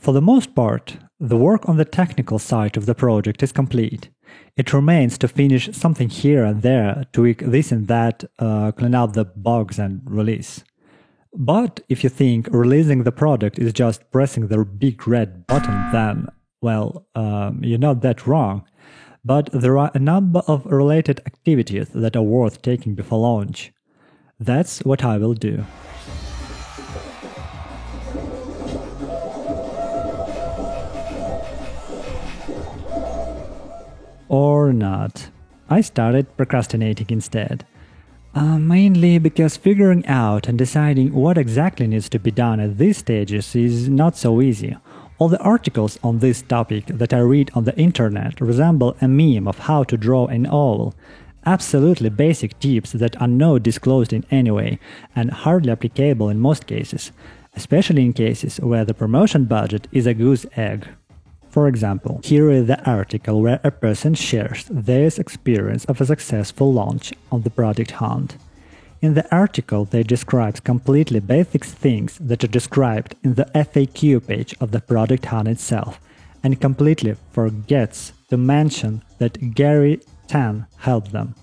For the most part, the work on the technical side of the project is complete. It remains to finish something here and there, tweak this and that, clean up the bugs and release. But if you think releasing the product is just pressing the big red button, then, well, you're not that wrong. But there are a number of related activities that are worth taking before launch. That's what I will do. Or not. I started procrastinating instead. Mainly because figuring out and deciding what exactly needs to be done at these stages is not so easy. All the articles on this topic that I read on the internet resemble a meme of how to draw an owl. Absolutely basic tips that are not disclosed in any way and hardly applicable in most cases, especially in cases where the promotion budget is a goose egg. For example, here is the article where a person shares their experience of a successful launch on the Product Hunt. In the article, they describe completely basic things that are described in the FAQ page of the Product Hunt itself, and completely forgets to mention that Gary Tan helped them.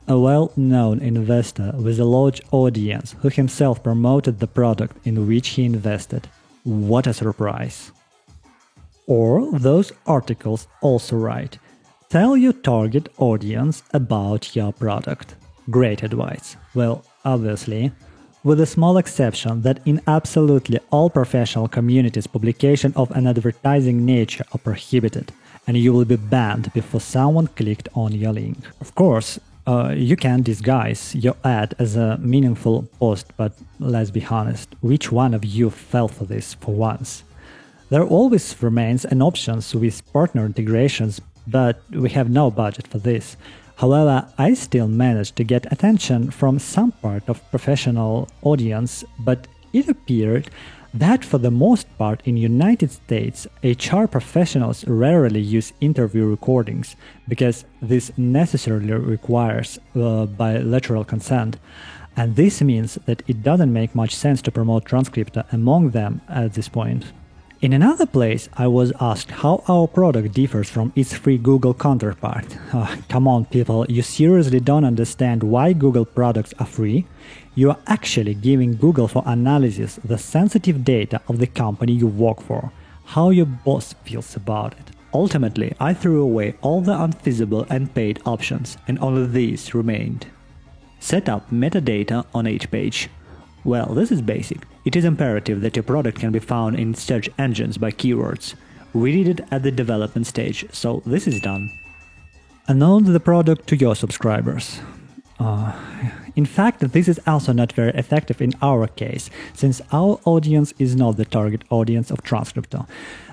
A well-known investor with a large audience who himself promoted the product in which he invested. What a surprise! Or those articles also write, tell your target audience about your product. Great advice. Well, obviously, with the small exception that in absolutely all professional communities publication of an advertising nature are prohibited, and you will be banned before someone clicked on your link. Of course, you can disguise your ad as a meaningful post, but let's be honest, which one of you fell for this for once? There always remains an option with partner integrations, but we have no budget for this. However, I still managed to get attention from some part of professional audience, but it appeared that for the most part in United States, HR professionals rarely use interview recordings, because this necessarily requires bilateral consent. And this means that it doesn't make much sense to promote transcript among them at this point. In another place, I was asked how our product differs from its free Google counterpart. Come on, people, you seriously don't understand why Google products are free? You are actually giving Google for analysis the sensitive data of the company you work for, how your boss feels about it. Ultimately, I threw away all the unfeasible and paid options, and only these remained. Set up metadata on each page. Well, this is basic. It is imperative that your product can be found in search engines by keywords. We did it at the development stage, so this is done. Announce the product to your subscribers. In fact, this is also not very effective in our case, since our audience is not the target audience of Transcripto.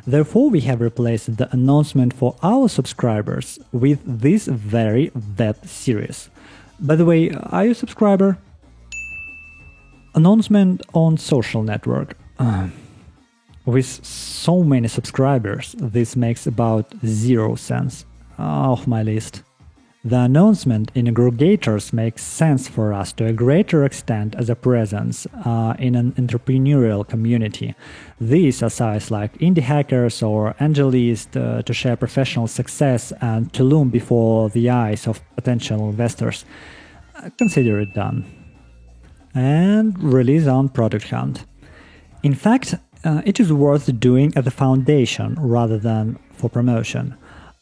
Therefore, we have replaced the announcement for our subscribers with this very web series. By the way, are you a subscriber? Announcement on social network. With so many subscribers, this makes about 0 sense. Off my list. The announcement in aggregators makes sense for us to a greater extent as a presence in an entrepreneurial community. These are sites like Indie Hackers or AngelList to share professional success and to loom before the eyes of potential investors. Consider it done. And release on Product Hunt. In fact, it is worth doing at the foundation rather than for promotion.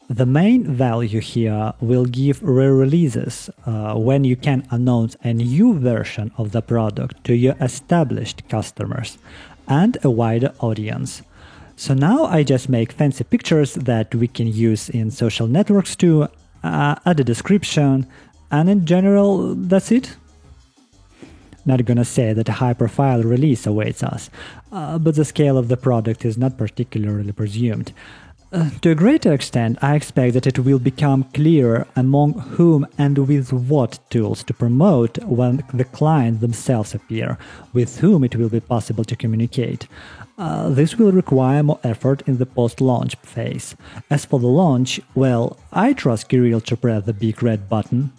The main value here will give re-releases when you can announce a new version of the product to your established customers and a wider audience. So now I just make fancy pictures that we can use in social networks too, add a description, and in general, that's it. Not gonna say that a high-profile release awaits us, but the scale of the product is not particularly presumed. To a greater extent, I expect that it will become clearer among whom and with what tools to promote when the clients themselves appear, with whom it will be possible to communicate. This will require more effort in the post-launch phase. As for the launch, well, I trust Kirill to press the big red button.